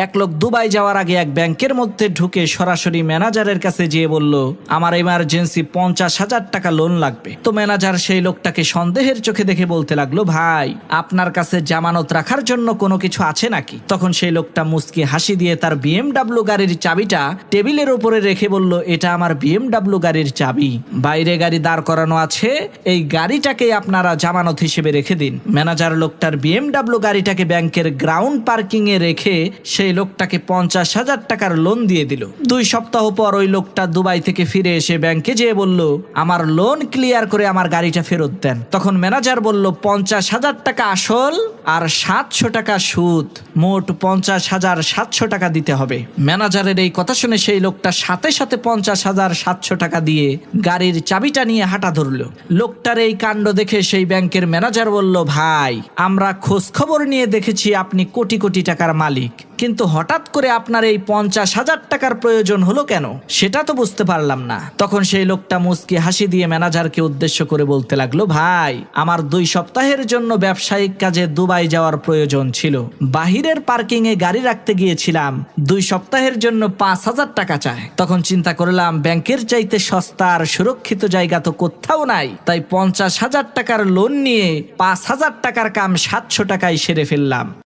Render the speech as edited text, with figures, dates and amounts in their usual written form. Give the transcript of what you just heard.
এক লোক দুবাই যাওয়ার আগে এক ব্যাংকের মধ্যে ঢুকে সরাসরি ম্যানেজারের কাছে যেয়ে বলল, আমার ইমার্জেন্সি 50,000 টাকা লোন লাগবে। তো ম্যানেজার সেই লোকটাকে সন্দেহের চোখে দেখে বলতে লাগলো, ভাই আপনার কাছে জামানত রাখার জন্য কোনো কিছু আছে নাকি? তখন সেই লোকটা মুচকি হাসি দিয়ে তার BMW গাড়ির চাবিটা টেবিলের উপরে রেখে বলল, এটা আমার BMW গাড়ির চাবি, বাইরে গাড়ি দাঁড় করানো আছে, এই গাড়িটাকে আপনারা জামানত হিসেবে রেখে দিন। ম্যানেজার লোকটার BMW গাড়িটাকে ব্যাংকের গ্রাউন্ড পার্কিং এ রেখে সেই লোকটাকে 50,000 টাকার লোন দিয়ে দিল। 2 সপ্তাহ পর ওই লোকটা দুবাই থেকে ফিরে এসে ব্যাংকে যেয়ে বলল, আমার লোন ক্লিয়ার করে আমার গাড়িটা ফেরত দেন। তখন ম্যানেজার বলল, 50,000 টাকা আসল আর 700 টাকা সুদ, মোট 50,700 টাকা দিতে হবে। ম্যানেজারের এই কথা শুনে সেই লোকটা সাথে সাথে 50,700 টাকা দিয়ে গাড়ির চাবিটা নিয়ে হাঁটা ধরল। লোকটার এই কাণ্ড দেখে সেই ব্যাংকের ম্যানেজার বলল, ভাই আমরা খোঁজ খবর নিয়ে দেখেছি আপনি কোটি কোটি টাকার মালিক, কিন্তু হঠাৎ করে আপনার এই 50,000 টাকার প্রয়োজন হলো কেন, সেটা তো বুঝতে পারলাম না। তখন সেই লোকটা মুচকি হাসি দিয়ে ম্যানেজারকে উদ্দেশ্য করে বলতে লাগলো, ভাই আমার 2 সপ্তাহের জন্য ব্যবসায়িক কাজে দুবাই যাওয়ার প্রয়োজন ছিল, বাহিরের পার্কিং এ গাড়ি রাখতে গিয়েছিলাম, 2 সপ্তাহের জন্য 5,000 টাকা চায়। তখন চিন্তা করলাম ব্যাংকের চাইতে সস্তা আর সুরক্ষিত জায়গা তো কোথাও নাই, তাই 50,000 টাকার লোন নিয়ে 5,000 টাকার কাম 700 টাকায় সেরে ফেললাম।